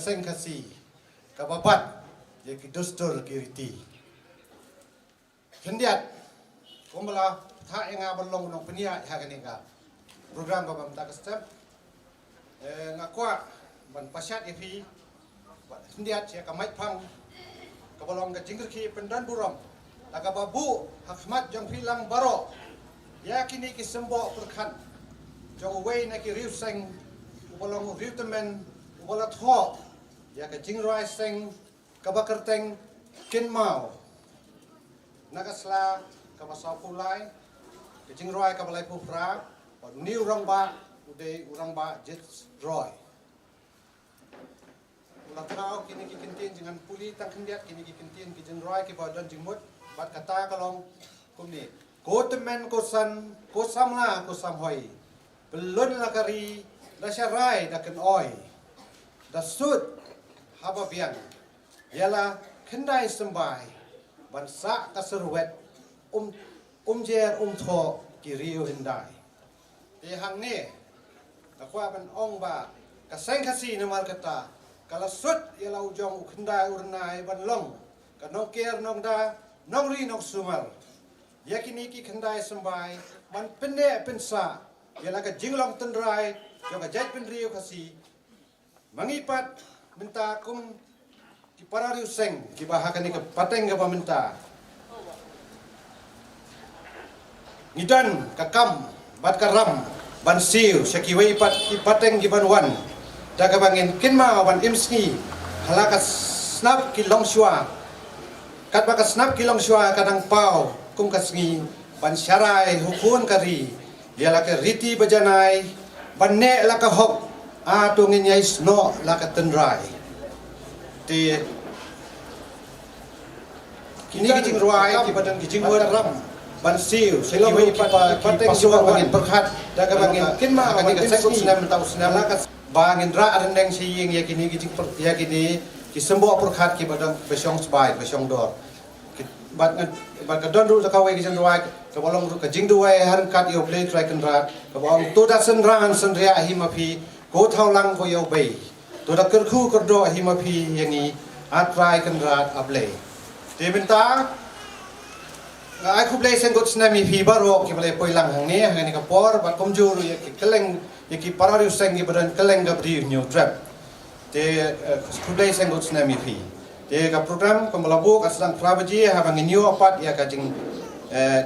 kaseng kasi kababat ya ki dostor kiriti hendiat kumbala tha enga balong nong penia ha kanika program ka bam takastep ngakwa ban pasyat ifi hendiat ya ka mai phang ka balong ka jingir ki pendan buram taka babu hakmat jong filang baro ya kini ki sembo perkhan jong wei na ki riu seng ubalong riu temen ubala tho ya ka jingroi seng ka bakerteng kin mau nakasla ka basau pulai ka jingroi ka balai pufra ni urang ba ude urang ba jet roi ulah thau kini ki kintin jangan puli tang kendiat kini ki kintin ki jingroi ki badan jingmut bat kata kalong kumni ko temen ko san ko samla ko samhoi belun lakari da syarai da ken oi da sud haba biang ialah kendai sembai bansa kaserwet jer tho kiriu hindai di hang ni takwa ban ong ba kaseng kasi namal kata kala sud ialah ujong kendai urnai ban long kanong ker nong da nong ri nong sumar yakini ki kendai sembai man pende pensa ialah ka jinglong tendrai jo ka jait penriu kasi mangipat minta kum ki parariu seng ki bahakan ni ke pateng ke paminta ngidan kakam bat karam ban siu syakiwei pat ki pateng ki banwan daga bangin kinma wan imsni halaka snap ki longshua kat baka snap ki longshua kadang pau kum kasngi ban syarai hukun kari ialah ke riti bajanai ban ne laka hok atu nginyai sno laka tendrai ti kini kijing ruai ki badan kijing ram ban siu sekiwei pateng suar bangin perkhat daga bangin kinma akan ni sekut senam tau senam lakat bangin ra rendeng siying ya kini kijing ya kini ki sembo perkhat ki badan besyong sbai besyong dor bat kadon ru takawai kijing ruai ka bolong ru kijing ruai har kat yo play try kan rat ka bolong tu da sen ran sen ria himapi ko thau lang ko yo bei tu da ker khu kerdo himapi yangi atrai kan rat ablay te minta ai khu play sen got snami fi baro ki balai poilang hang ni ka por bat komjur ya ki keleng ya ki parariu seng ki badan keleng ga bri new trap te khu play sen got snami fi te ka program kembalabu ka sedang prabaji ha bang new apat ya ka jing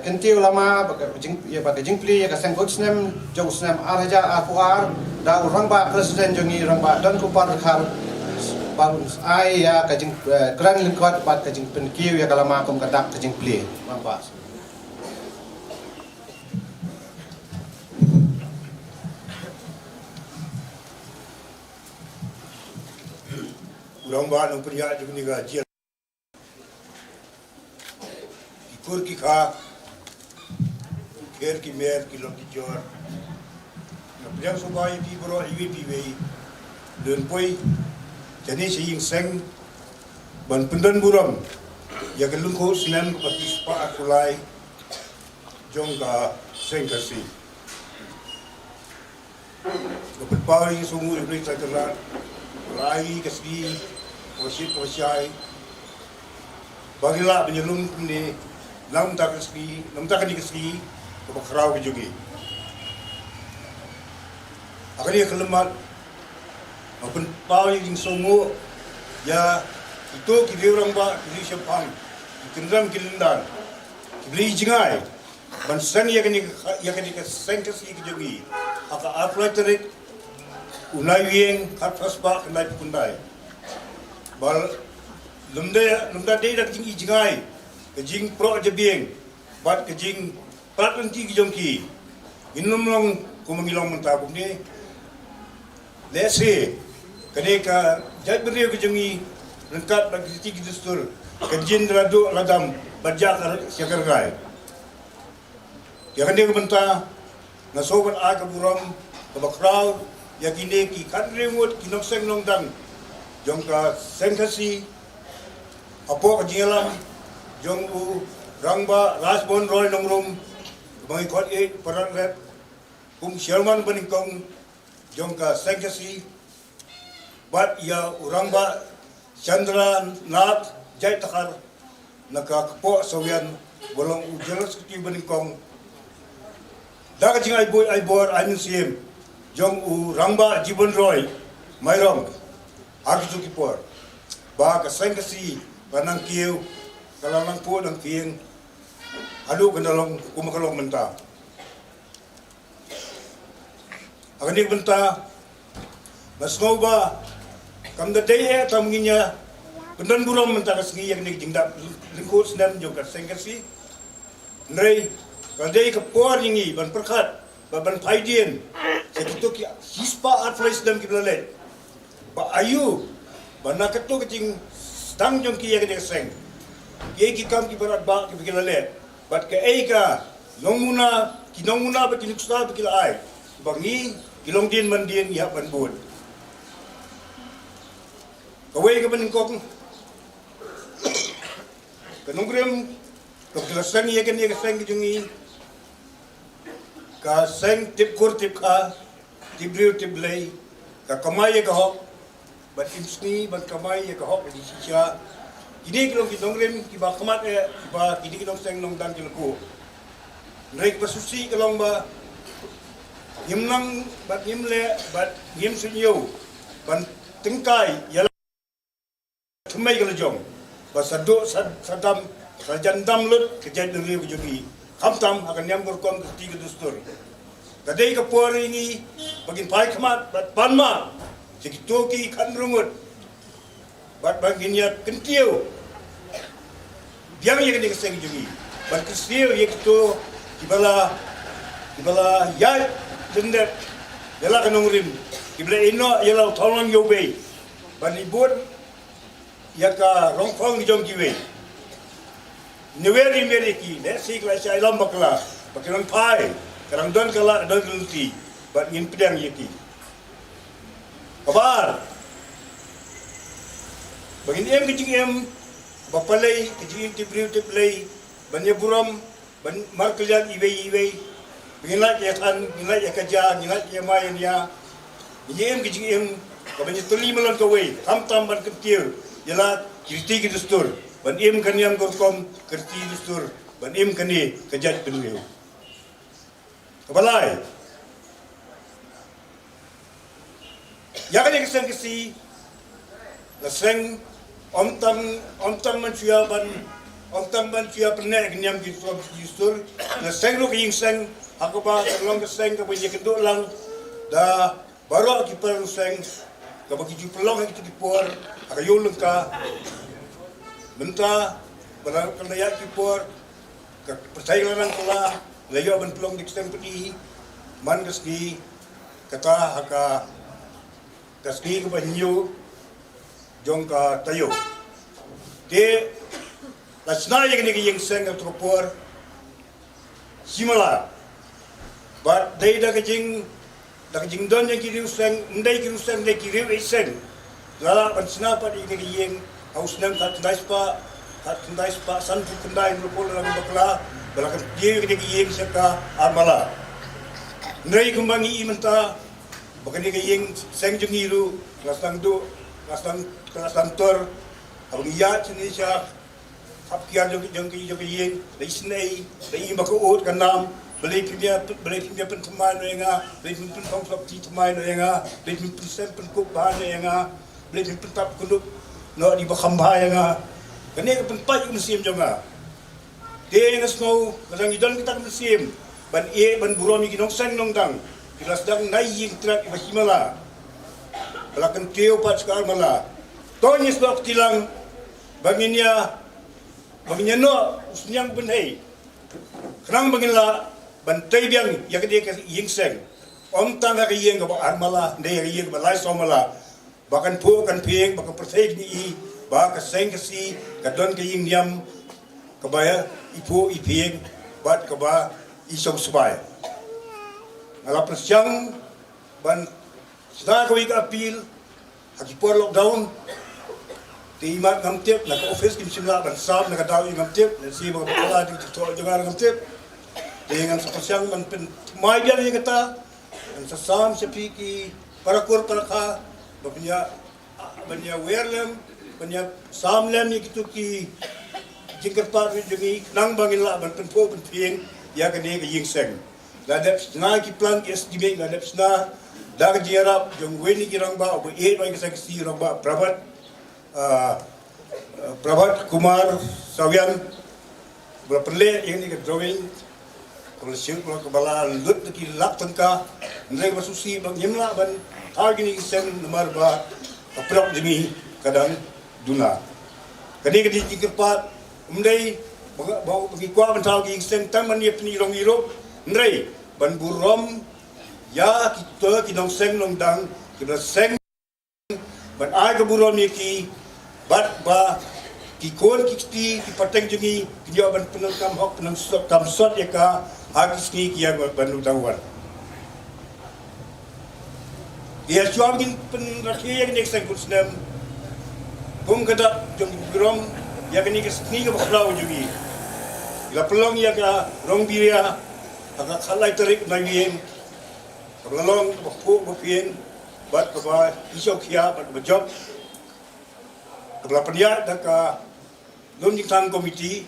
kentiu lama baka jing ya baka jing pli ya ka sen got snam jong snam arja afuar da urang ba presiden jongi urang ba dan ku par khar bangun ai ya ka jing grand lingkot bat ka jing penkiu ya kalama kom kadak ka jing pli mampas urang ba no priya jugni ga jia ikur ki kha ker ki mer ki lok ki jor na priya so ba yi bro yi pi wei den poi jadi siying seng ban pendan buram ya ke lungko sinem pati spa akulai jongga seng kasi dapat pari sungu iblis tergerak rai kasbi posai bagilah penyelum ni nam tak ni kasbi kebakrau kejogi akhirnya kelemat apun pau yang songo ya itu kiri orang ba kiri sepang kindram kilindan kiri jingai ban sang ya kani ka sengkes ki jogi aka aflaterik unai wieng katras ba kanai pundai bal lumda de dak jing jingai ke jing pro je bieng bat ke jing pratun ki jongki inum long kumangilong mentapuk ni let's see kadeka jat beriu ke jengi lengkap bagi tiga dustur kejin radu ladam bajak syakargai ya kan dia benta ngasobat a ke buram ke bakrau ya kini ki kadrimut ki nokseng nongdang jongka sengkasi apo ke jingalam jong u rangba rasbon roy nongrum bangi kot e parat rep Sherman peningkong jongka sengkasi bat ya orang ba Chandra Nath Jai Takar nakakapo sawian bolong ujelas kuti beningkong daga jing ai bor ai museum jong rangba Jibon Roy Mairong Arju Kipor ba ka sengkasi panang kiu kalanang po ng tieng adu kendalong kumakalong menta akan dik menta mas ngoba kam da deye tam nginya bendan burom menta kasngi yak nik jingdap lingkut senam jong ka sengkasi nrei kadai ka por ngi ban perkat ban paidien sekitu ki hispa art place dam ki blalet ba ayu bana ketu kecing stang jong ki yak nik seng ye ki kam ki barat ba ki blalet bat ke eka nongmuna ki nongmuna ba ki nuksta ba ki ai bangi kilong din man din ya ban bud kawai ka ban kok kanungkrem kebiasaan ia kan ia keseng jungi ka seng tip kur tip ka tibriu tiblei ka kamai ka hok bat imsni ban kamai ka hok di sisa ini kalau kita nongkrem kita kemat kita ini kita seng nong dan jelku naik pasusi kalau ba yimnang bat yimle bat yim sunyo ban tingkai ya tumai kalau jong basado sadam sajandam lut kejadian dari bujuni kamtam akan yang berkom ketiga dustur kadai kapur ini bagin pai kemat bat panma sekitoki kan rungut bat baginya kentiu biang yang kena keseng jungi bat kestiu yang itu kibala ya dendet yala kanungrim kibla ino yala tolong yobe ban ibut ya ka rongfong di jong kiwe Neweri meriki, nasi kelas alam bakla, bakiran pai, kerang don kala don luti, bat ngin pedang yeti. Kabar, bagin em kecing em, bapalai kecing tibriu tiplai, banyak buram, ban markelian iwe, bagin lak yakan, ngin lak yakaja, ngin lak yamayan ya, em kecing em, kabanya tuli malan kawai, tam ban ketir, yala kirti kidustur. Ban im kan yang gorkom kerti dustur ban im kan ni kejat penliu kabalai ya kan yang kesi laseng omtam manusia ban pernah kenyam di dustur laseng lu kiying seng aku ba terlong keseng ka banyak keduk lang da baru aki perlu seng ka bagi pelong kita dipor akayul ka Benta, barang layak kipor, percaya lang kala, layo ban pelong di keseng peti, man kaski, kata haka, kaski ke banyu, jong ka tayo. De, lasna yang ni yang seng atau kipor, simala, bat day da kajing don yang kiri useng, ndai kiri iseng, lala ban senapa di yang Haus nang kat kendai spa santu kendai berpol dalam bakla balakan dia kena giyeng seka amala nrai kumbangi imenta bakani giyeng seng jungiru kelas tang tor abang iya sini sya kapkian jong giyeng dai snei dai bako ut kanam beli pindia penteman nga beli pentong sapti teman nga beli pensem penkuk bahan nga beli pentap kunduk no di bakambaya nga kani ka penpai musim jonga de nga snow kadang idon kita musim ban buromi ginong sang nong dang kilas dang naying trak ibahimala balakan teo pat sekal mala tonyes dok tilang banginya no usnyang benhei kenang bangila bantai biang yakde ka yingseng om tanga ka yeng ka armala de yeng balai somala bahkan pu kan pieng bahkan percaya ni bahkan seng kasi kadon kaying niam kabaya ipu ipieng bat kaba isong subay ngalap persyang ban sedang kawig apil hakipor lockdown di imat ngamtip naka office kim simla ban sam naka dawi ngamtip nasi mga bakala di to jangar ngamtip dengan persyang ban mai biar ni kata dan sasam sepiki para kur para ka Bapinya banyak werlem, banyak samlem yang itu ki jingkar pat jadi nang bangin lah ban penpo penting ya kene ke yingseng. Ladap na ki plan estimate ladap na dag jiarap jong weni ki rang ba obo e ba ki saksi rang ba Prabhat Kumar Sawian berperle ini ke drawing kalau siap kalau kebala lut ki lak tengka ndai basusi bang yemla ban agini sen nomor ba aprok demi kadang duna kadi jingkepat ndai bau bagi kwa bantau ki sen taman ye pni rong Europe ndai ban burom ya kita kinong seng nong dang kita seng ban ai ke burom ye ki bat ba kikon kikti kipateng jungi kijaban penangkam hok penangkam kamsot ya ka habis ni kia banu tahuan dia suami penrakyat yang next time kusnam bung kada jung grom ya kini kesni ke baklau jungi ila pelong ya ka rong biria agak khalai terik nayeng pelong bakku bakien bat ba isok kia bat bajok kepala pendiat dan ke Luntang Komiti,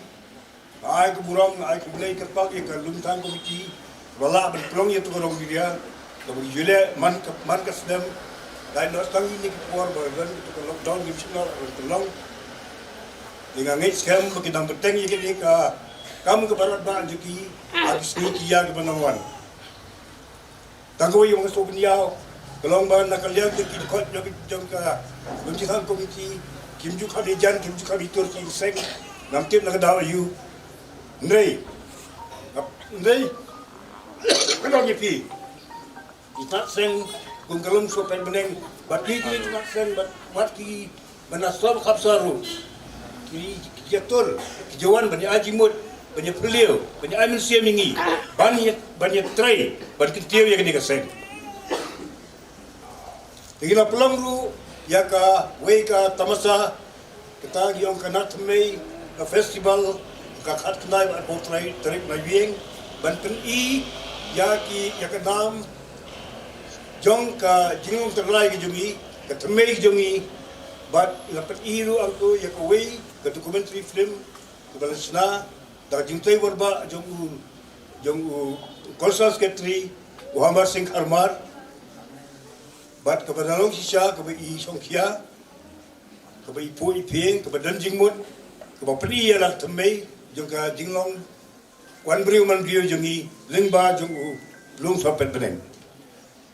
ai ke burung, ai ke belai kerpak ke Luntang Komiti, wala berpelong itu orang dia, kemudian jule man ke sedem, lain dos tangi ni ke puar berdan itu ke lockdown di sana berpelong, dengan ngej kem kita berteng ini ke kamu ke barat barat juki, habis ni kia ke Benauan, tangguh yang masuk beliau, kelong bahan nak lihat juki dekat jom ke Luntang Komiti. Kim juga di jan, kim juga di Turki seng, namtim nak dawa you, ndai, kalau nyepi, kita seng, gungkalum sopen beneng, bati kita seng, bati menasab kapsaru, kiri jatuh, kejawan banyak ajimut, banyak beliau, banyak amin siamingi, banyak tray, banyak ketiau yang kena seng. Jadi pelang ru. Ya ka weka tamasa kita giong kanat mei festival ka khat knai ba potrai tarik na yeng ban pen I ya ki ya ka nam jong ka jingong terlai ki jungi ka tmei ki jungi bat la pen I ru ang ko ya ka wei ka documentary film ka balasna da jingtai warba jong kolsas ketri Muhammad Singh Armar bat kepada sisa kepada I Songkia kepada I Pu I Peng kepada Dan Jingmut kepada Peri ialah Temei juga Jinglong Wan Beriu Man Beriu jungi Lingba jungu Lung Sopet Beneng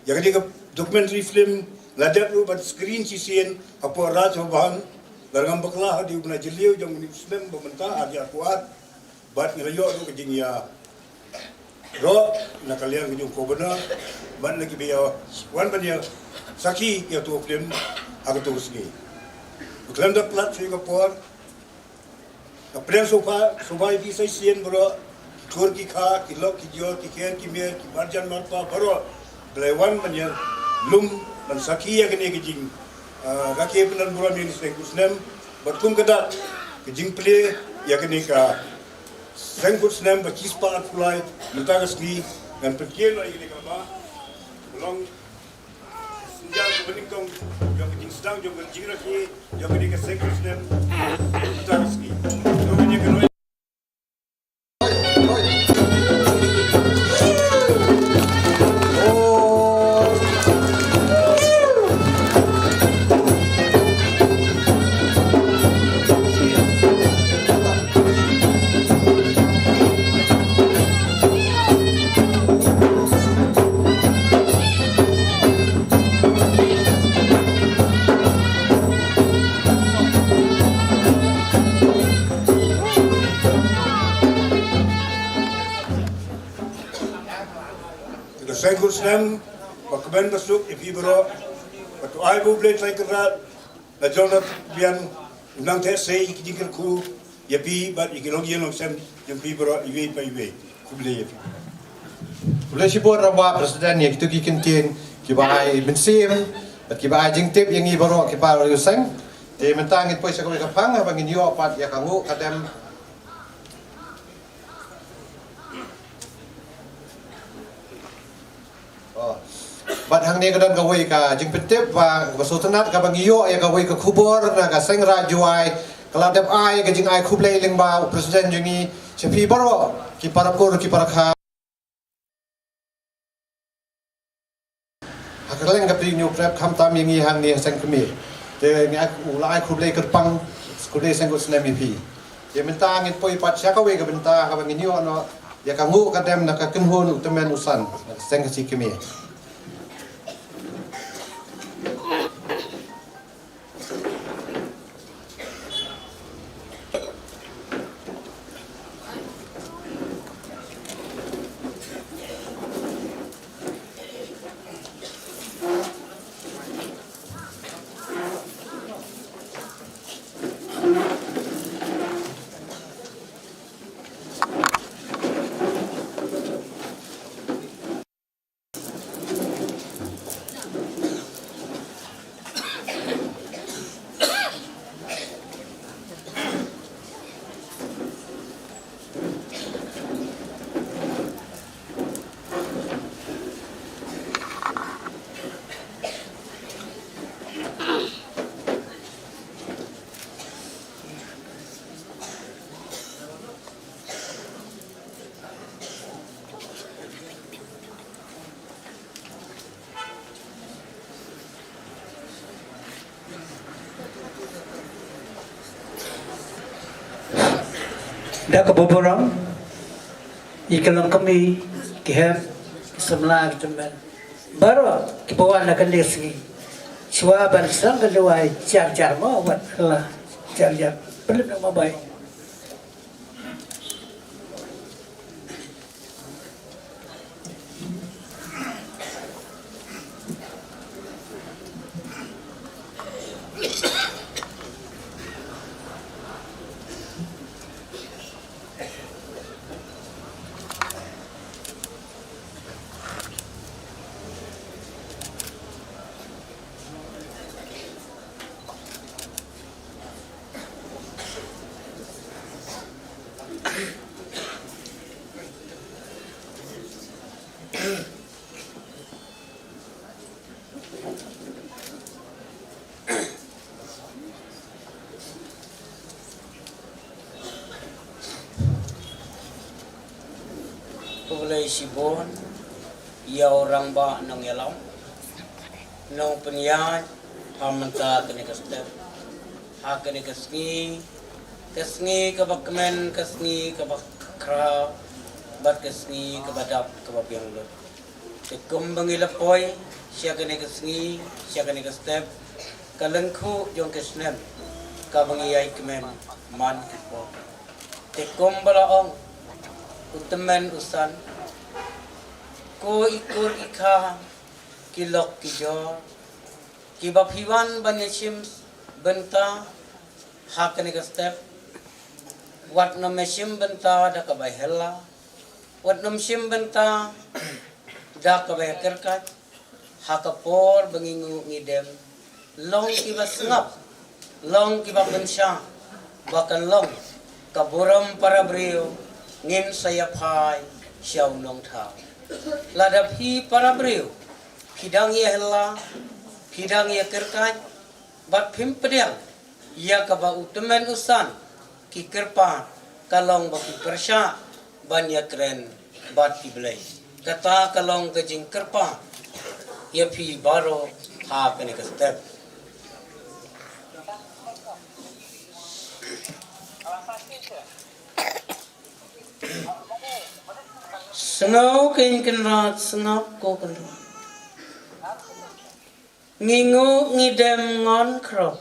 yang ini documentary film ladat lu bat screen sisien apa raj bahan larang baklah di ubna jeliu jong ni Muslim pemerintah ada kuat bat ngelayo lu ke jingya ro nak kalian ke jong ko benar ban lagi biya wan banyak Saki ya tu film agak terus ni. Bukan dah plat Singapore. April sofa ini saya sian bro. Kur ki kha, ki lok ki jor ki kher ki mer ki marjan marpa bro. Belewan banyak lum dan Saki ya kene kijing. Kaki benar bro ni seng kusnem. Berkum kedat kijing play ya kene ka. Seng kusnem bacis part fly. Mentagas ni dan perkian lagi ni kama. Belum yang peningkong yang kecil sedang yang kecil lagi yang ini kesekres dan taruski. Kemudian kedua. Sengkursnem, bakben masuk ipi bro, batu ai bu blade like rat, la jonat bian unang te sei kijingkerku, yapi bat ikologi yang sem yang pi bro iwi pa iwi, kuble yapi. Boleh sibuk rawa presiden yang kita kikintin, kita ai bensim, kita ai jingtip yang i baro kita ruseng, di mentang itu pun sekolah kapang, bangin yo pat ya kangu kadem. Bat hang ni kadang gawai ka jing pentip wa sultanat ka bangiyo ya gawai ka kubur na ka sengra juai kalau dep ai ka jing ai kublai ling ba presiden jungi sepi baro ki parakur ki parakha hakaleng ka pri new prep kham tam yangi hang ni sang kemi te ngai ulai kublai kerpang kublai senggut senami pi ya minta ngit poi pat sia ka we ka minta ka bangiyo no ya ka ngu ka dem na ka kenhun utamen usan seng si kemi Dah keboboran, ikalang kami kiham semlang teman. Baru kebawa nak lesi. Cua bansang kedua jar mau buat lah jar belum nak mabai. Pulai sibon, ia orang ba nang yalau, nang penyat, hamanta kene kastep, ha kene kasni kabakmen kasni kabakra, bat kasni kabadap kabapiang lut. Tekum bangilapoy, siya kene kasni, siya kene kastep, kalengku jong kasnem, kabangiyay kemen man kipo. Tekum balaong. Utamen usan ko ikur ikha kilok kijor kibaphiwan baneshim benta hakane step wat nomeshim benta da kabay hella wat nomshim benta da kabay kerkat hakapor bangingu ngidem long kibasngap long kibapensha bakan long kaburam para brio ngin sayapai siyaw nong tao. Ladap hi para brio, hidang ya hela, hidang ya kerkaj, bat pimpediang, ya kaba utemen usan, ki kerpa, kalong baki persya, banyak keren, bat kiblay. Kata kalong gajing kerpa, ya pi baro, ha kene step. Snow kin rat snap ko kan. Ngingu ngidem ngon kro.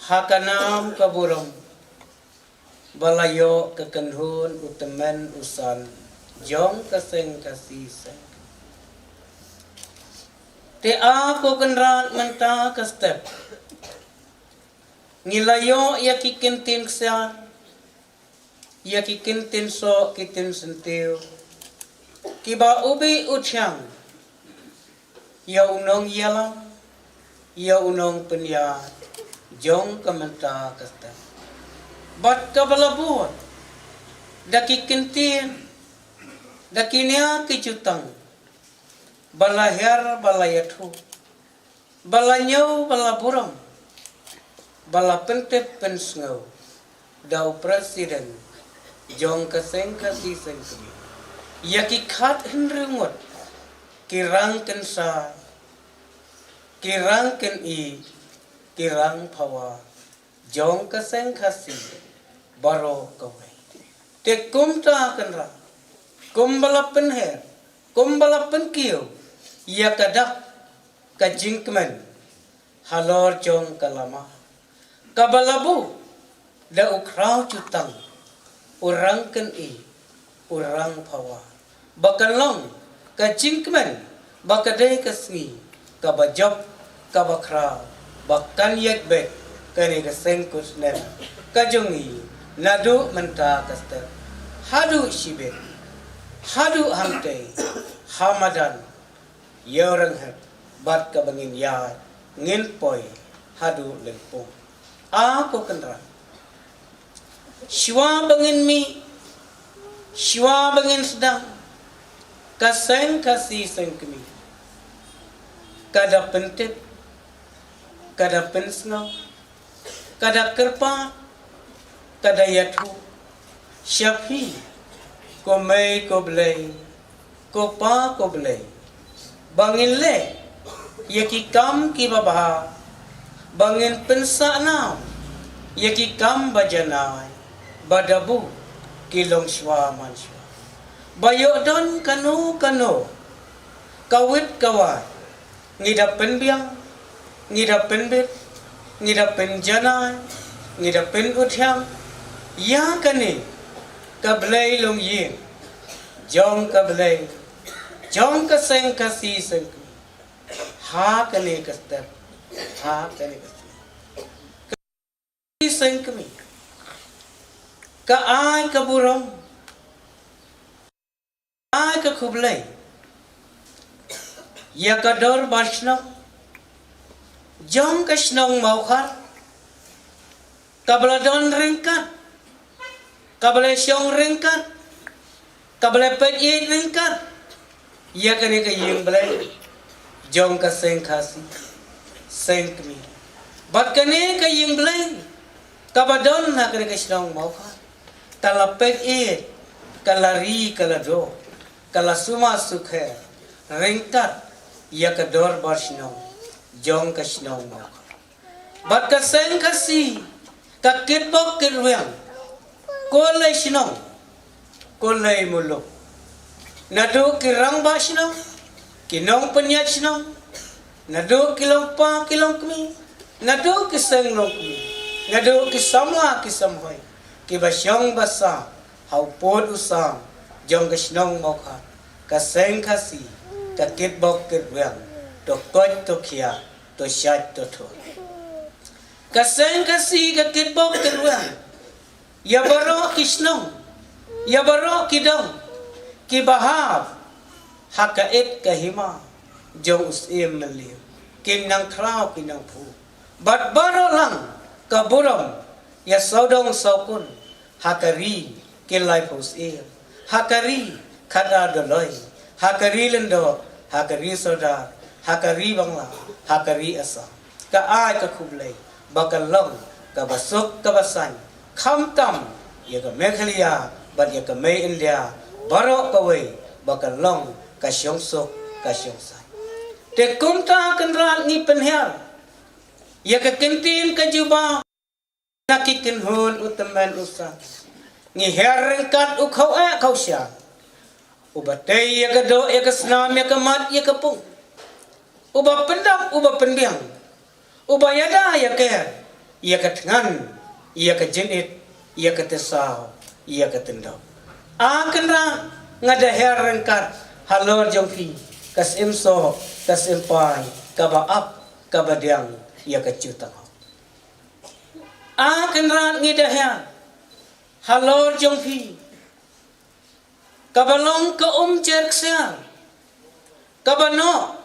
Hakanam kaburam. Balayo kekenhun utemen usan. Jong kaseng kasisen. Te a ko kan rat menta kastep. Ngilayo ya kikintin ksyan. Ya kikintin so kitin sentiu kiba ubi uchang ya unong yalang ya unong penya jong kamenta kasta bat kabalabot da kikintin da kinya kijutang balahir balayatu, balanyau balaburam, balapentep pensngau, dau presiden, jong kaseng kasi sengkri, yaki khat hinringot, kirang kensa, kirang ken I, kirang pawa, jong kaseng kasi, baro kawai. Te kumta kenra, kumbalapen her, kumbalapen kiyo, ya kadak, kajingkmen, halor jong kalama, kabalabu, da ukraw cutang, urang ken I, urang pawa, bakalong, kajingkmen, bakadai kasngi, kabajok, kabakraw, bakan yekbek, kani kaseng kusner, kajongi, nadu menta kaster, hadu shibet, hadu hamte, hamadan, yorang het, bat kabangin yai, ngin poi, hadu lempung. Aku kenra. Shwa bangin mi, shwa bangin sedang, kaseng kasi sengkemi, kada pentip, kada pensngau, kada kerpa, kada yatu, syafi, ko mei ko belai, ko pa ko belai, bangin le, yaki kam ki babah, bangin pensa nam, yaki kam bajanai, badabu, kilong shwa manshwa, bayok don kanu, kawit kawat, ngidapin biang, ngidapin bit, ngidapin janai, ngidapin utyam, ya kani, kablay long yin, jong kablay, jong kaseng kasi sengkri, ha kani kastep, ha kani kastep, kasi sengkri, kaay kaburong, kaay kakublay, ya kador bashnong, jong kashnong maukar, kabladon ringkat, kabla syong ringkat, kabla pejit ringkat, ya kani ka yung belai, jong ka seng kasi, seng kami, bat kani ka yung belai, kabadon na kani ka syong maukar, kala pejit, kala ri, kala do, kala suma sukher, ringkat, ya kador bashnong, jong ka syong maukar, bat ka seng kasi, kakit bok kirwang, kolay sinong, kolay mulok. Nado kirang ba sinong, kinong penyat sinong, nado kilong pa kilong kami, nado kiseng long kami, nado kisamla kisamhoy, kibasyong basa, haupod usang, jong kasinong mokha, kaseng kasi, kakit bok kirwang, to kot to kia, to syat to to. Kaseng kasi kakit bok kirwang, ya baro kisnong, ya baro kidong, kibahab, hakait kahima, jong usim melim, kinang kraw kinang pu, bat baro lang, kaburam, ya saudong saukun, hakari, kilay pusim, hakari, kada doloy, hakari lendo, hakari saudar, hakari bangla, hakari asa, kaay kakublay, bakalong, kabasok kabasan, kamtam, ya ka Meghalaya, bat ya ka May India, baro kaway, bakalong, kasyong sok, kasyong say. Te kumta kenral ni penher, ya ka kintin ka juba, nakikinhun utaman usan, ni herengkat ukau kau siya, ubatay ya ka do, ya ka snam, ya ka mat, ya ka pung, uba pendam, uba pendiang, uba yada ya ka, ya ka tengan, ia ka jenit, ia ka tesaw, ia ka tendaw. Akan ra ngada herengkat halor jongki kas imso kas impai kabaap kabadiang ia ka cutang. Akan ra ngida her halor jongki kabalong ka jerksya kabano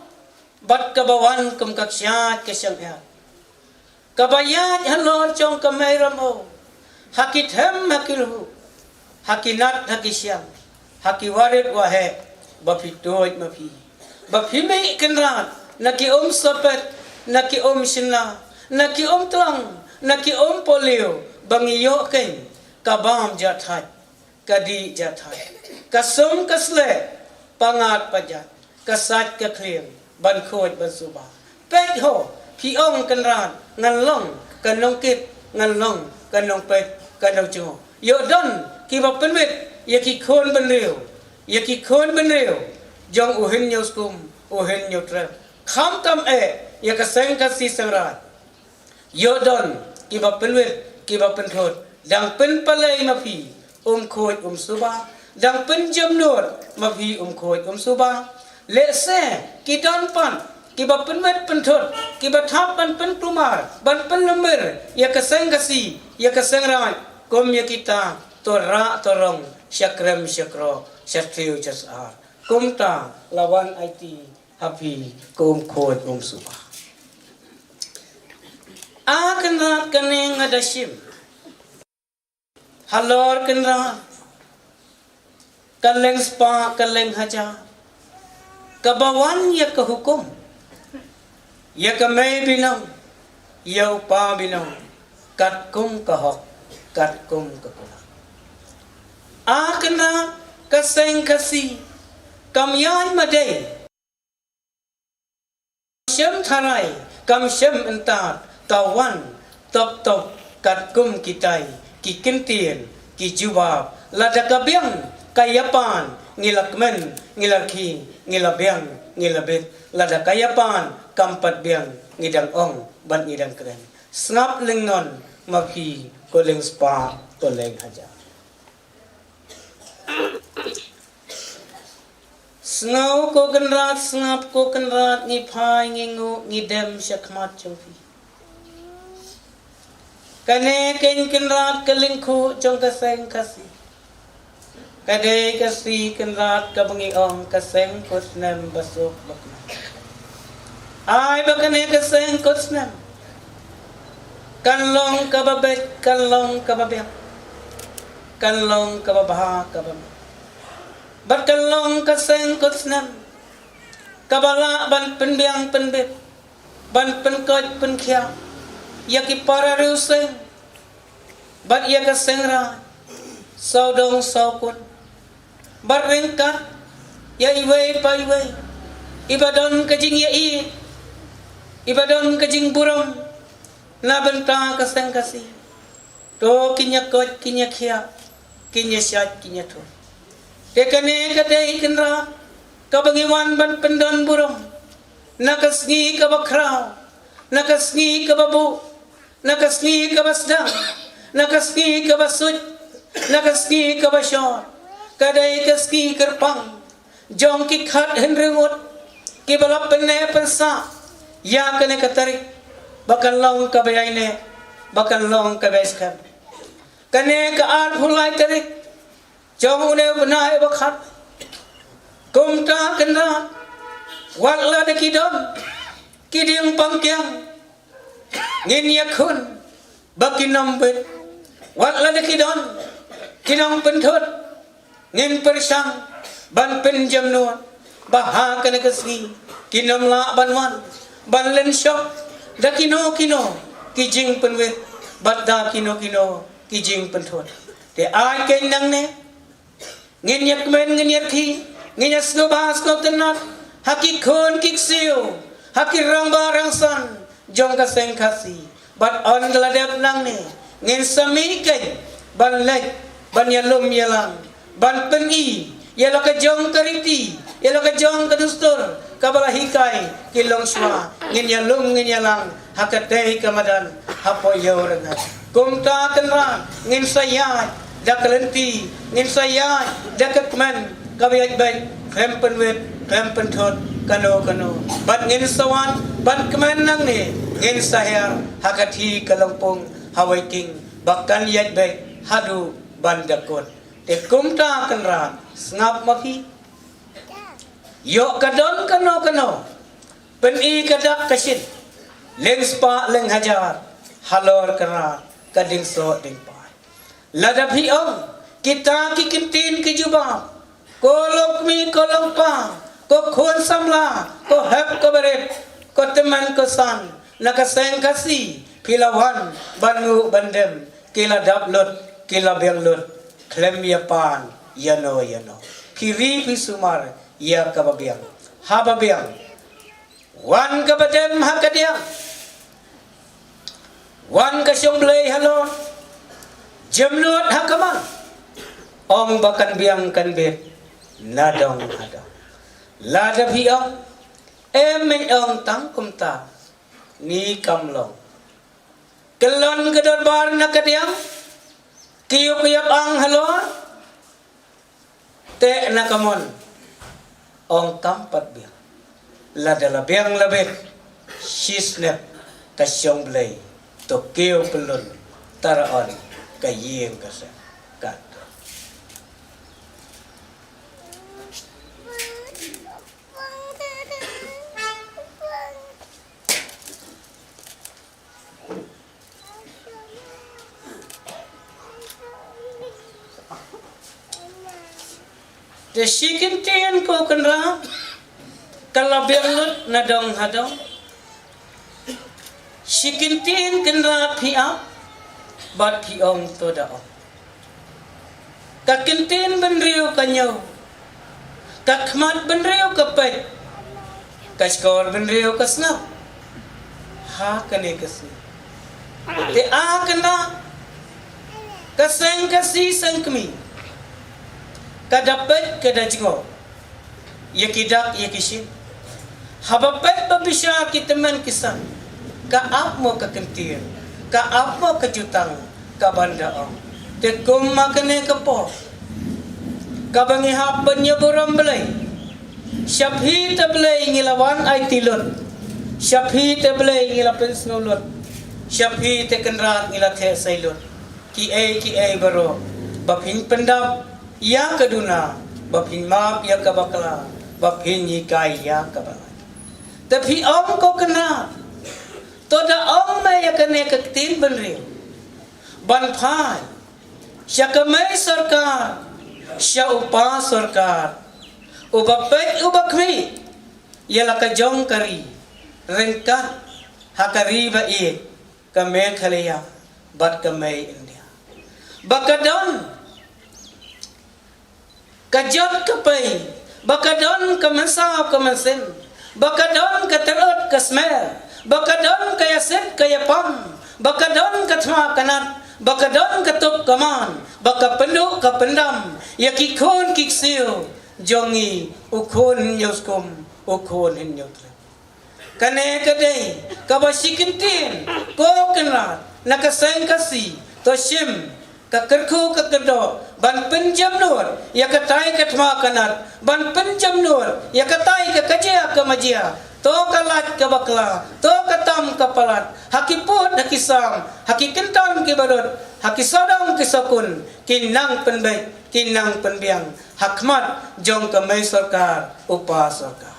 bat kabawan kum kaksya kesyang her. Kabayat halor jong kameramo, hakit hem hakilhu, hakinat hakisyam, hakiwarit wahe, bapitoit mapi, bapimi kenrat naki sopet naki shina naki tlang naki polio bangiyo ken kabam jathai kadi jathai kasum kasle pangat pajat kasat kakliem ban khoj ban suba pet ho phi kenrat ngan long kanong kit ngan long kanong pet kanong jo yo don ki bapen wit ya ki khon ban riu jong uhin nyos kum uhin nyotre kham kam ya kaseng kasi sangrat yo don ki bapen wit ki bapen thot dang pen palai ma phi khoj suba dang pen jamnur ma phi khoj suba le se ki don pan ki bapen wit pen thot ki bathap ban pen tumar ban pen lember ya kaseng kasi ya kaseng rat kom ya kita tora torong syakrem syakro syatriu jasar kumta lawan IT happy khoj suba kenrat kaning adashim halor kenrat kaleng spa kaleng haja kabawan ya ke hukum ya ke may binang ya upa binang kat kum kahok kat kum kakulang kenrat kaseng kasi kamyan maday syam tharai kam syam entat tawan top top kat kum kitai ki kintian ki jubab lada kabyang kayapan ngilakmen ngilaki ngilabyang ngilabit lada kayapan kampat byang ngidang ong ban ngidang kren snap lingnon mapi koleng spa koleng haja snau ko kenrat snap ko kenrat ni phai ngingu ngidem syakmat chungfi kane ken kenrat kelingku jong kaseng kasi kade kasi kenrat kabangi ong kaseng kusnem basuk bakna ai bakane kaseng kusnem kanlong kababet kanlong kababek kanlong kababha kabam bat kanlong kaseng kusnem kabala ban penbiang penbet ban penkot penkhia yaki para ruseng bat ya kasengra saudong saukun bat ringkat ya iwei pa iwei ibadon kajing ya ibadon kajing burong na benta kaseng kasi to kinya kot kinya khia kinya syat kinya to tekane kadai kenra kabangiwan ban pendon burong nakasngi kabakrao nakasngi kababu nakasngi kabasdang nakasngi kabasut nakasngi kabashor kadai kasngi kerpang jong ki khat henrengut ki balap penne pensa ya kene katarik bakal long kabayaine bakal long kabaiskan kane ka ar phulai tarik jong une benai bakhat kumta kenra wala de kidon kiding pangkyang ngin yakun bakinam bet wala de kidon kinang penthot ngin persang ban penjam no baha kana kasni kinam la banwan ban len shop dakino kino kijing penwet badda kino kijing penthot te ai ken nang ne ngin yakmen ngin yakhi ngin yasno bas ko tenat haki khon kiksiu haki rang barang san jong kaseng kasi bat on gladep nang ne ngin sami ken ban lek ban yalum yalang ban peni yalo ka jong kariti yalo ka jong kadustur kabala hikai kilong swa ngin yalum ngin yalang hakatei kamadan hapo yorenga kumta kenra ngin sayat dakalenti ngin sayat dakakman kabayat bay krempen wet krempen thot kano bat ngin sawan bat kemen nang ne ngin sahar hakati kalampung hawai king bakkan yat bay hadu bandakot te kumta kenra ngap mafi yo kadon kano peni kadak kasin leng spa leng hajar halor kenra kading so ding pai ladapi ong kita kikintin ke jubah kolok mi kolong pa ko khun samla ko hep ko beret ko teman ko san nakaseng kasi pilawan banu bandem kila dablot kila belot klem ya pan yano kiri pisumar ya kababiang hababiang wan kabadem hakadiang wan kasyong blay halon jemlut hakaman ong bakan biang kan bet nadong hadong lada biang emeng ong tang kumta ni kamlong kelon kedon bar nakadiang kiyo kuyap ang halon te nakamon ong tampat biang lada labiang labet shisnep kasyong blay to kiyo pelun taraon kayeng kasa kat te shikin tian ko kanra kalabiang lut nadong hadong shikin tian kanra pia bat piong to daong kakintin benriu kanyo kakmat benriu kapet kaskor benriu kasna ha kane kasni te a kana kaseng kasi sangkmi kadapet kadajgo yakidak yakishin habapet babisha kiteman kisan kaap mo kakintin kaap mo kajutang kabandaong te kumakane kapo kabangi hapan niya buram belay syabhi tablay ngilawan ay tilot syabhi tablay ngilapan snulot syabhi te kenrat ngilathe sailot ki ay baro bapin pendap ya kaduna bapin map ya kabakla bapin yikai ya kabala tapi om ko kena toda om me ya kene kaktin benriu ban phai syakamai sarkar sya upa sarkar ubapet ubakmi yala ka jong kari rengka hakari ba e kame khalaya bat kame india bakadon kajot kapai bakadon kamansa kamasen bakadon katerot kasmer bakadon kayaset kayapam bakadon katma kanat bakadon katuk kaman bakapendu kapendam yakikon kiksiu jongi ukon yoskum ukon hinyotre kane kadai kabasikintin ko kenrat nakaseng kasi toshim kakerku kakerdo ban penjam nur ya katai katma kanat ban penjam nur ya katai kakajia kamajia to kalat kabakla to katam kapalat hakiput hakisam hakikintan kibarut hakisodong kisakun kinang penbaik kinang penbiang hakmat jong kamai sarkar upa sarkar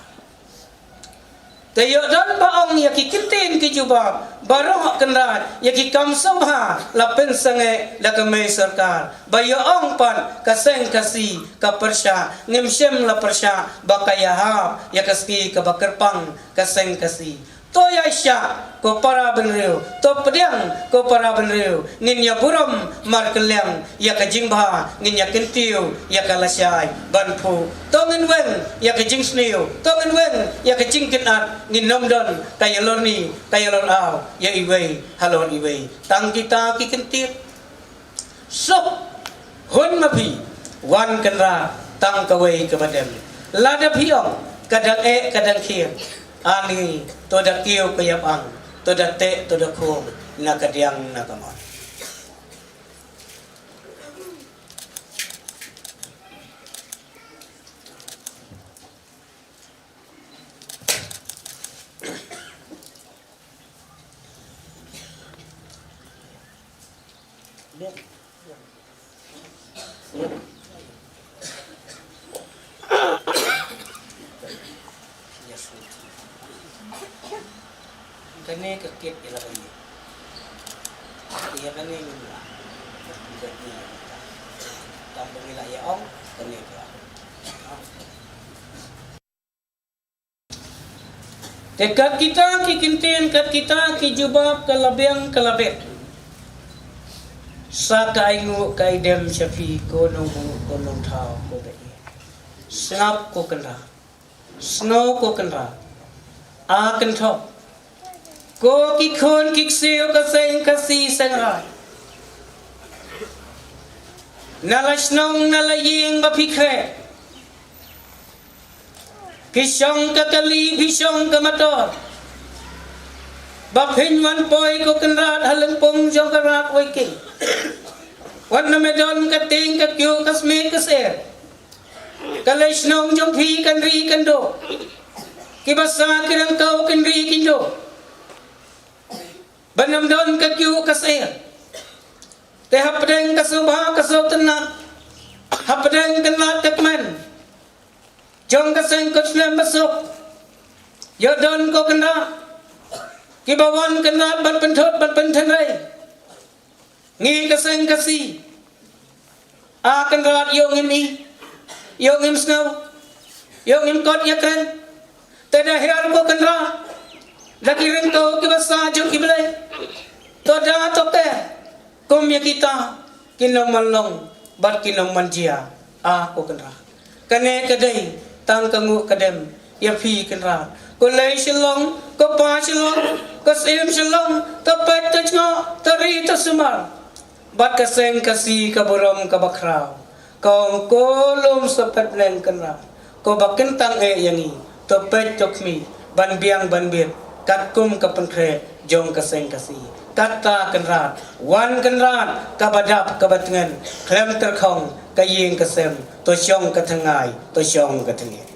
tayo don baong yakikintin kijuba barong kenrat yakikam sobha lapen sange lakamai sarkar bayoong pan kaseng kasi kapersha nimshem la persha bakayahap yakaski kabakerpang kaseng kasi to yaisha ko para benriu to pediang ko para benriu ninya buram markelyang yakajingba ninya kentiu yakalasai banpu to ngenwen yakajingsniu to ngenwen yakajingkinat ninomdon kayaloni kayalon aw ya iwei halon iwei tang kita kikentir so hun mapi wan kenra tang kawei kabadem lada piong kadang kadang kieu ani toda kieu kayapang toda te toda ko nakadiang nakamon kane kakit ilaban niya. Iya kane nila. Jadi tambah nila yaong kane. Dekat kita ki kintin kat kita ki jubab kalabiang kalabet. Sa kaingu kaidem syafi ko nong thao ko be. Snap ko kanda. Snow ko kanda. A kan thop. Ko ki khon ki seo ka seng ka si sang rai. Nalash nong nalaying mapikre. Pisong ka kali, pisong ka mator. Baphin wan poi ko kenrat haleng pong jong karat waking. Wan na medon ka ting ka kyo ka smit ka ser. Kalesh nong jong phi kan ri kan do. Kibasa kirang kau kan ri kin do. Banam don ka kyo ka ser. Te hapdeng ka subha ka so tenat. Hapdeng tenat tekmen. Jong ka seng ko snem masuk. Yo don ko kena. Kibawan kena ban penthot ban penthen rai. Ngi ka seng ka si. A kan rat yo ngim i. Yo ngim snow. Yo ngim kot yakren. Te da her ko kena. Lagi ring ko kibasa jo kiblai. To da to te. Kom ya kita kinong malong bat kinong manjia. A ko kena. Kane kadai tang kangu kadem ya phi kenra ko lei shilong ko pa shilong ko sim shilong to pet to ngo to ri to sumar bat ka seng ka si ka borom ka bakrao kong ko lum sa pet leng kenra ko bakin tang e yangi to pet to khmi ban biang ban bir kat kum ka penkre jong ka seng ka si kata kenra wan kenra ka badap ka batngen klem ter khong ka ying ka sem to shong ka thangai to shong ka thangai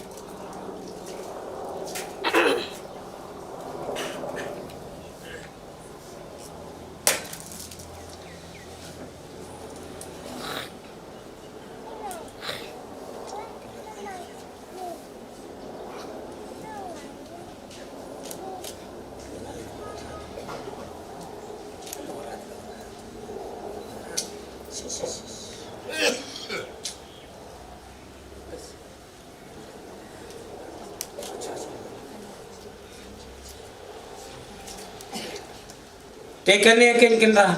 Tekane ken kenra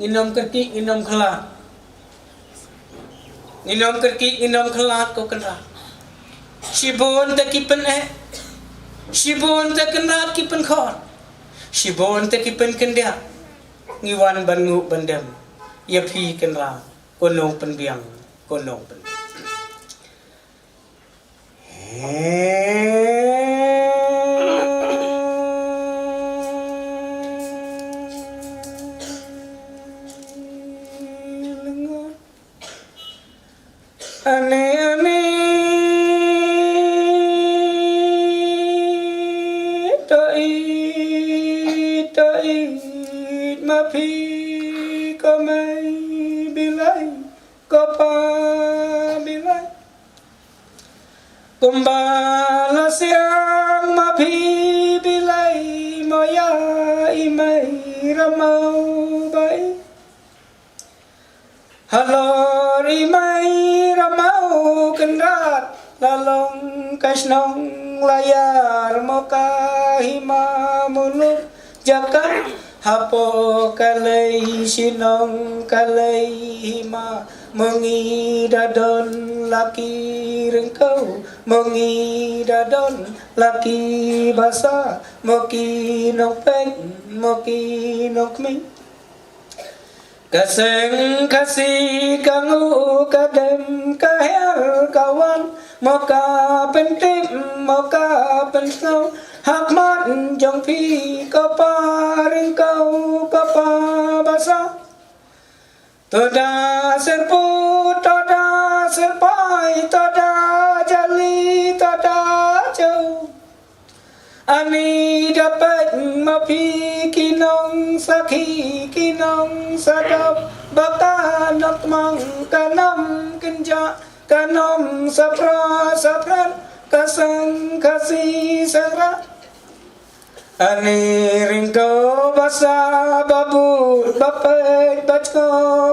inom kerki inom khala inom kerki inom khala ko kenra shibon te kipen shibon te kenra kipen khor shibon te kipen kendia ngiwan bangu bandem ya phi kenra konong penbiang konong pen ane tai ma phi ko mai bilai ko pa bilai kumbala siang ma phi bilai moya imai ramau bai halori mai ramau kenrat lalong kasnong layar moka hima muluk jaka hapo kalai sinong kalai hima mengi dadon laki rengkau mengi dadon laki basa moki nopeng moki nokmi kaseng kasih kangu kadem kahel kawan moka pentim moka pensau hakmat jong pi kaparing kau kapa basa toda serpu toda serpai toda jali toda jauh ani dapat mapi kinong sakhi kinong sadap baka nakmang kanam kenja kanom sapra sapran kasang kasi sara ani ringko basa babu bapet bachko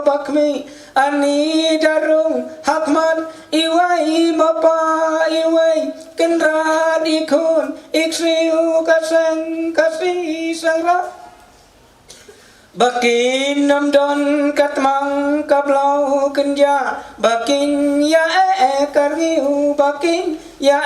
bakmi ani darung hakman iwai mapa iwai kenra ikun Iksiu kaseng kasih sangra Bakin nam don katmang kablau kenja Bakin ya kargiu Bakin ya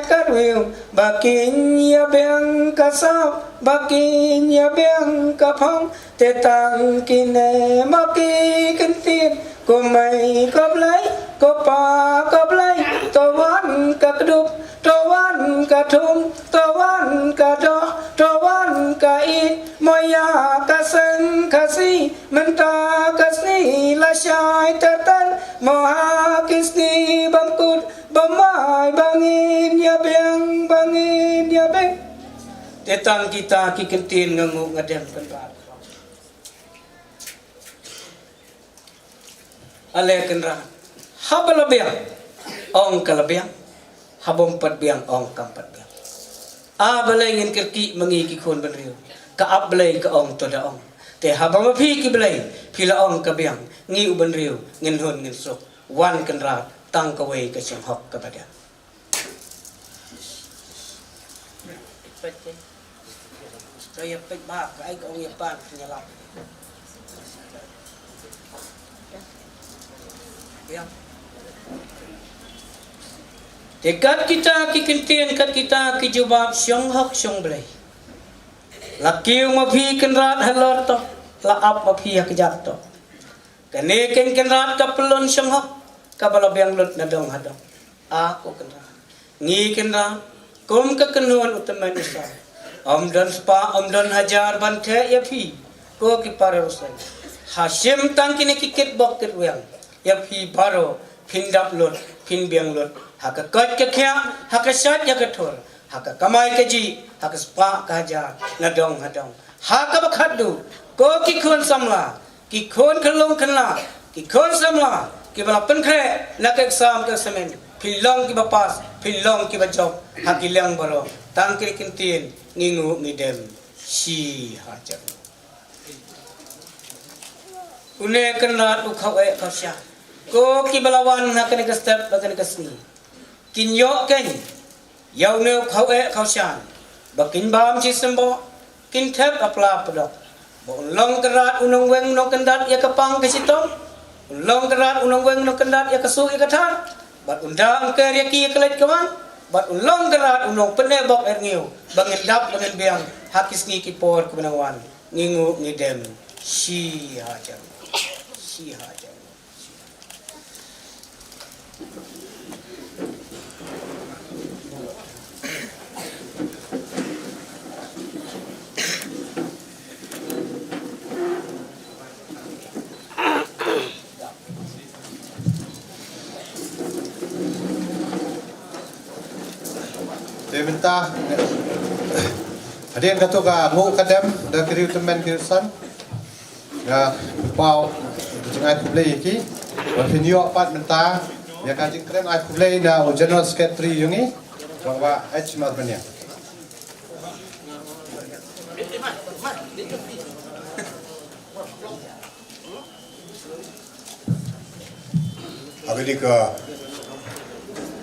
kargiu Bakin ya biang kasap Bakin ya biang kapang Tetang kine maki kentin Kumai kablai Kopa kablai Tawan kakedup Tawan katum Tawan kadoh Tawan kait Moya kaseng kasih Menta kasih Lasyai tertan Moha kisni bangkut Bamai bangin ya beng Bangin ya beng Tetang kita kikentin ngangu ngadem kenrat Ale kenrat Habala biang Ong kalabiang Habom pat biang ong kampat biang balay ngin kerki mengi ki khon ban riu ka ab balay ka ong to da ong te habam phi ki balay phila ong ka biang ngi u ban riu ngin hon ngin sok wan kan ra tang ka wei ka chim hok ka bada saya pek ba ka ai ka ong ya pan nyala biang Dekat kita kikintin kat kita kijubab syong hok syong belai. Lakiu mapi kenrat halor to, laap mapi hakjak to. Kane ken kenrat kapelon syong hok, kabala biang lut nadong hadong. Aku kenrat. Ngi kenrat, kum kekenuan utaman isa. Om don hajar bante ya pi. Ko ki pare rusai. Hashim tang kini kikit bok ketwang. Ya pi baro pindap lut, pin biang lut. Haka kot ke kya, haka syat ya ketur, haka kamai keji, haka spa kajar, nadong hadong. Haka bakhadu, ko ki khon samla, ki khon kelong kenla, ki khon samla, ki bala penkre, nak exam ke semen, pilong ki bapas, pilong ki bajok, haki liang baro, tangkir kintin, ngingu ngidem, si hajar. Une kenlat ukhaw kasya, ko ki balawan haka ni step, haka ni sni. Kinyo ken yau ne khau khau shan bakin bam chi sembo kin thep apla podok bon long kerat unong weng no kendat ya kapang ke sitong long kerat unong weng no kendat ya kasu ya kathar bat undang ke ya ki kelet kawan bat long kerat unong pene bok erniu bangin dap bangin biang hakis ni ki por kebenawan ngingu ngidem si hajar si hajar Minta hadian kato ka ngu kadem da kiriu temen kirsan ya pau jingai kublei ki pinyo pat minta ya ka jingkren ai kublei na general secretary yungi bahwa H marbania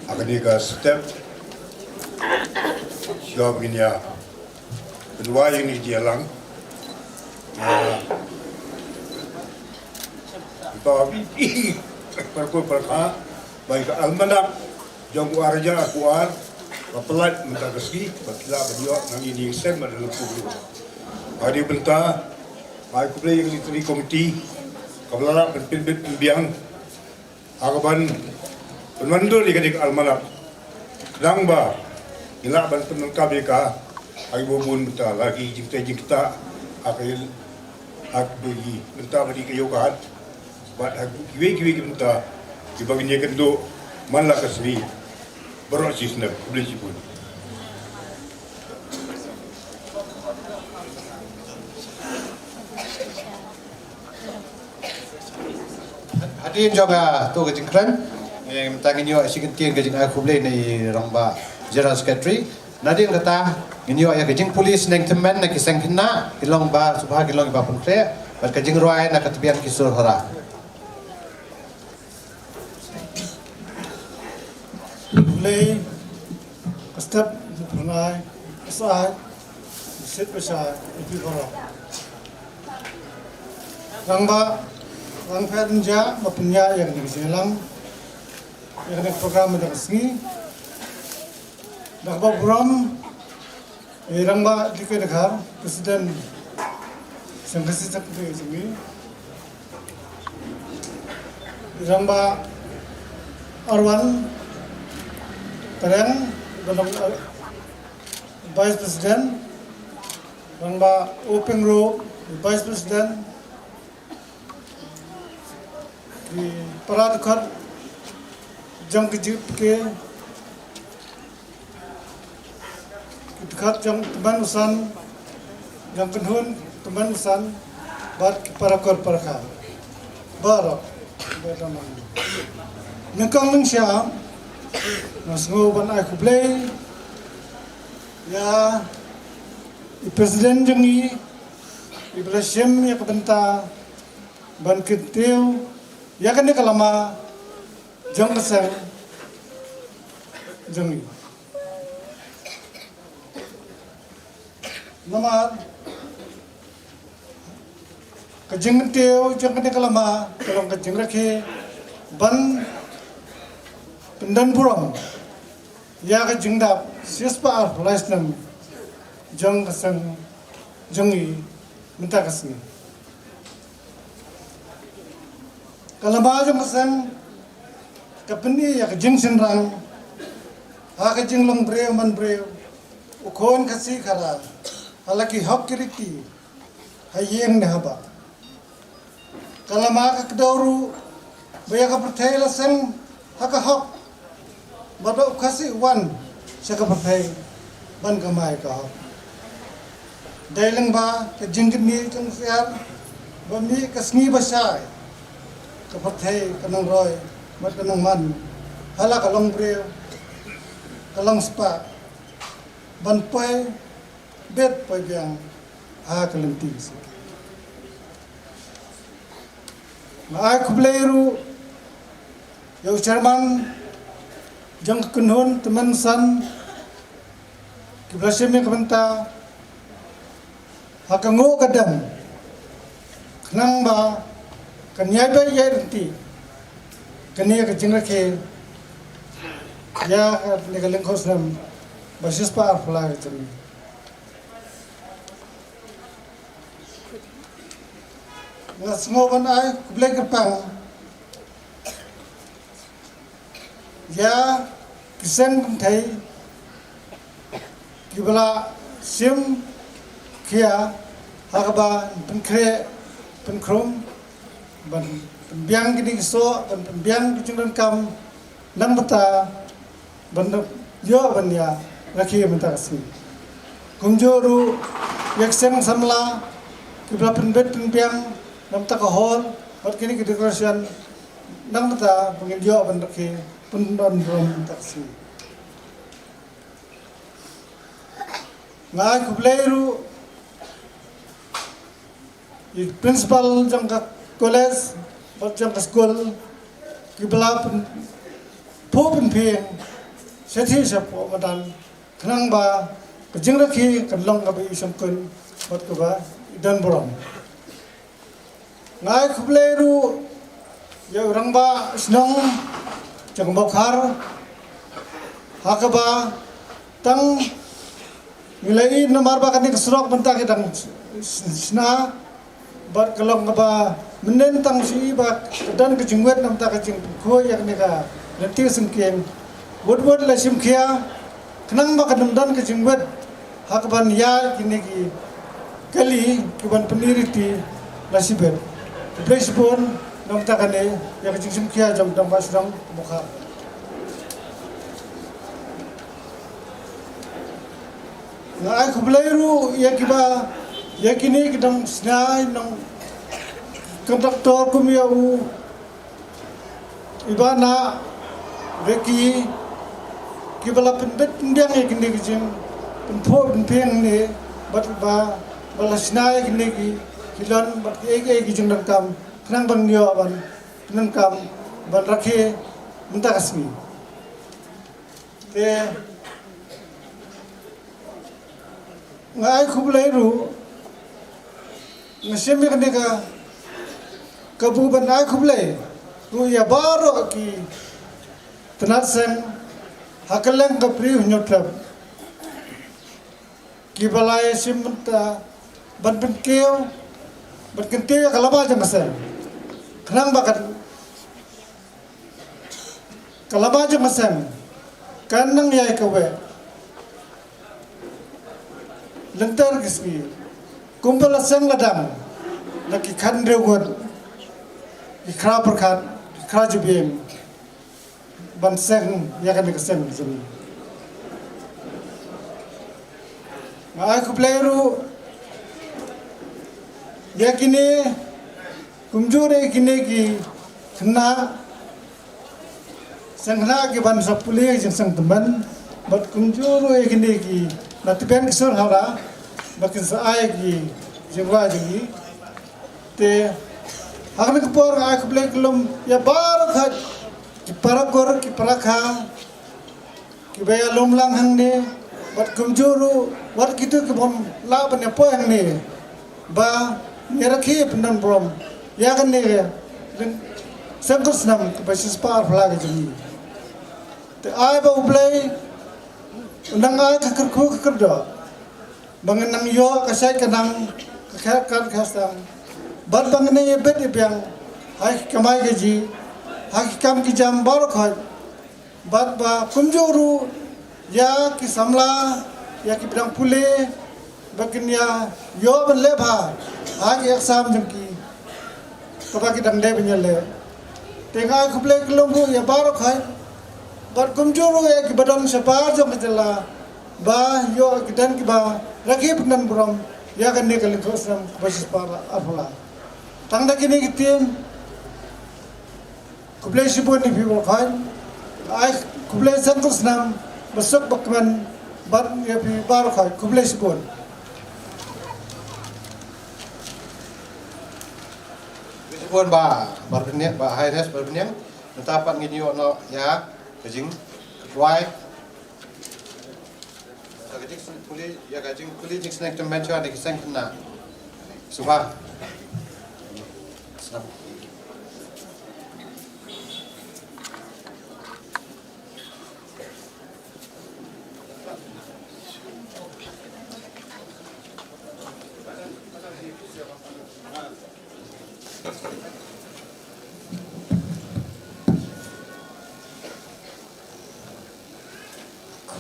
Agadika step siap ini ya kedua yang ini dia lang tapi perkara baik almanak jangku arja kuar pelat minta keski batla beliau nangi di sem dalam kubur hari benta baik kubur yang diteri komiti kabela penpin biang agaban penmandur di kadik almanak dang ba ila ban penengkap ka ay bubun ta lagi jingta akil hak bagi minta bagi kayo kahat bat hak kiwi minta dibagi kendo man la kasri berosis na boleh pun hadirin juga tu kejengkran yang tangin yo sigentin kejeng aku boleh ni ramba General Secretary nadin kata nginyo ya kejing polis neng temen na kisang kena kilong ba subha kilong ba pun kre bat kejing ruai na katbian kisur hara Play step runai besar, sit besar, itu korang. Rang Fernja mapunya yang di Zealand, yang ada program yang resmi. Nakba program, rangba di negara presiden sengkasi sakti sini. Rangba Arwan Tereng dalam Vice President, rangba Open Row Vice President di Paradkar jang kejip ke dekat jang teman usan jang penhun teman usan bat Parakar Parakar barak berteman nengkang nengsia nasngo ban ai kublai ya presiden jengi Ibrahim ya kebenta ban ketiu ya kan dia kalama jang kesang jengi nama kejeng ketiu jang kan dia kalama kalau kejeng rakhe ban pendan puram ya kejeng dap siaspa arlaisnam jang kesang jengi minta kasih kalau macam kesan kapeni ya kejeng senrang ha kejeng long breu man breu ukon kasih kara halaki hak kiriti hayeng nahaba kalau maka kedauru baya ka percaya lasen haka hak bado kasih wan saka percaya ban kamai ka hak dailang ba kejeng kini jeng siar bami kasngi basai kapatay kanang roy mat kanang man hala kalong breu kalong spa banpoy bet poy biang ha kalentis maay kubleiru yaw chairman jang kunhun teman san kiblasem yang kebenta hakango kadam kenang ba kanyai ba ya renti kania kejeng rakhe ya legaleng khosram basis pa arfla kejeng na semua ban ai kublai kerpang ya kisang thai kibala sim kia hakaba penkre penkrom ban pembiang gini so ban pembiang kecingran kam nang bata ban yo ban ya rakhi menta kasih kumjoru yakseng samla kibla penbet pembiang nam ta kahol bat kini decoration nang bata pengin yo ban rakhi pundon rom menta kasih ngai kublairu principal jangka college bacang sekolah kibla pun pieng sethi sapo madan kenang ba kejeng rakhi kanlong kabi isangkun bat ba idan borom ngai khubleru ya orang ba snong jang bokhar hakaba tang nilai nomor ba kan kesrok bentak dang sna bat kalau ngaba menentang si ba dan kejengwet nam ta kejeng ko yak neka nanti sengkeng wot la simkhia kenang ba kadam dan kejengwet hakban ya kini ki kali kiban peniriti la sibet presipon nam ta kane ya kejeng simkhia jam dam basrang bokha na ai kublairu ya kiba yakini kidang snai nang kontraktor kumiau ibana reki kibala penbet ndiang yakini kijing penpo penpeng ni bat ba bala snai kini ki kilan bat ege kijing nang kam kenang bang nyo ban nang kam ban rakhe minta kasmi te ngai kublai ru ngasem kan ka kabuban ai kublai ru ya baro ki tenarsen hakalang ka pri hunyotrap ki balai simta ban keo ban kenteo kalaba jamasan kenang bakat kalaba jamasan kanang yai kawe lentar kismi kumpul sang ladang laki khandrewan ikra perkat ikra jubim ban sang ya kan kesen zumi ma aku playeru ya kini kumjure kini ki kena sangna ki ban sapule jeng sang teman bat kumjuru kini ki natipen kisur hara bakin saai ki jengwa jengi te hakne kepor aku play kelum ya bar khat ki parakor ki parakha ki baya lomlang hangne bat kumjuru wat kitu ke bom la ban po hangne ba nyerakhi pendan brom ya kan ne sangkus nam ke basis par flag jengi te ai ba play undang ai kerdo bangenang yo kasai kanang kakak kasang bad bangene bet ibyang hai kamai gaji hai kam ki jam bar khoi bad ba kumjuru ya ki samla ya ki bidang pule bakin ya yo ban le bha ha ki exam jam ki kaba ki dang le benyale tenga kuple kelombu ya bar khoi bad kumjuru ya ki badam separ jam ketela ba yo ki dan ki ba rakib nan brom ya kan ne kali khosam basis para afla tangda kini kitim kublai sibun ni people khan ai kublai santos nam besok bakman bar ya pi bar khan kublai sibun Sibun ba barbenya ba highness barbenya natapan ngini no ya kajing why gajing kuli ya gajing kuli jing snack tem mention ni kisang kena subha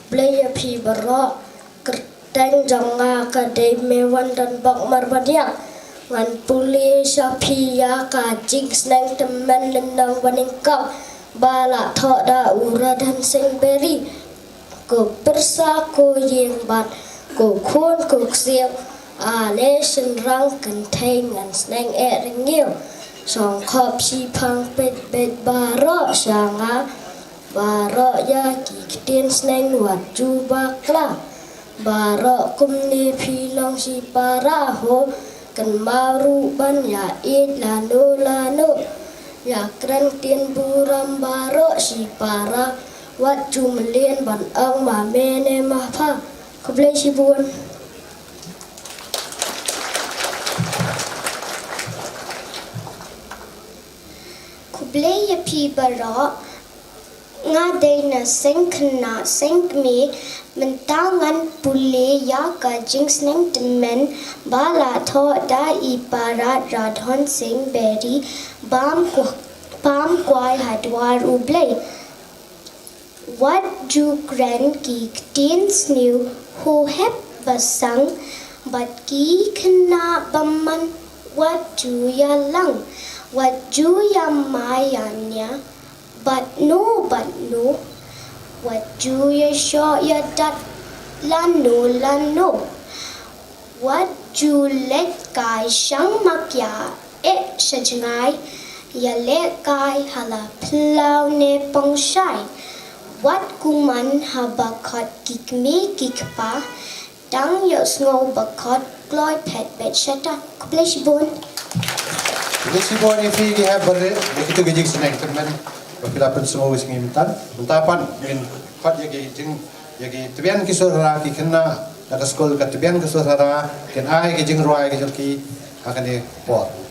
Playa pi barok kerteng janga kadai mewan dan bak marbadia ngan puli sapi ya kajing sneng temen lendang waningkau bala thok da ura dan sing beri ko persa ko yeng bat ko khôn ko xiêu ale sing rang kan thai ngan sneng e ringiu song khop si phang pet pet barok sanga barok ya ki tien sneng wat ju bakla barok kumni pilong si para ho kan maru ban ya it lano ya kran tien buram barok si para wat ju melien ban ang ma mene ma pha kublai si buon kublai ya pi barok nga dana sengkna sengmi mentangan pule ya ka jingsneng temen bala tho da iparat radhon sing beri bam kwai hadwar ublay what ju gran ki tin snew ho hep basang but ki khna bamman what ju ya lang what ju ya mayanya but no, what do you show ya dat lano, what do let guy shang makya sajngai, ya let guy hala plau ne pong shai, what kuman habakot kikmi kikpa, dang yo snow bakot gloy pet shata, kubleshibun. Kubleshibun if we have begitu gajing snack teman Pakilapan semua wis ngimtan, mentapan ngin pat yagi jing yagi tubian kisur ra ki kena nakaskol katibian ke suara ken ai ke jing ruai ke jorki akan di pot.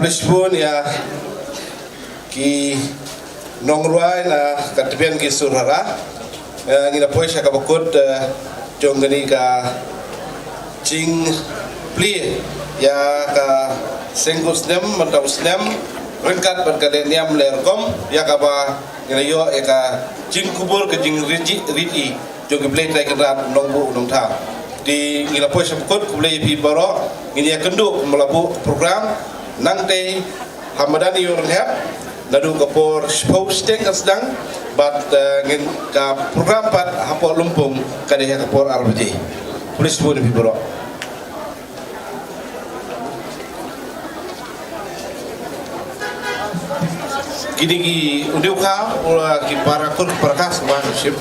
Blisbon ya ki nongruai na katibian ki surara ngina pois ka bakut jonggani ka cing pli ya ka senggus nem mantau snem rengkat berkade niam lerkom ya ka ba ngina yo ya ka cing kubur ke cing riti jonggi play trai kendat nongbu nong tha di ngila pois bakut kublai pi baro ngini kendu melabu program nang te hamadani yo rehab nadu kapor posting asdang bat ngin ka program pat hapo lumpung kade kapor arbaji polis bo di biro kini ki undiu ka ki para kur perkas manship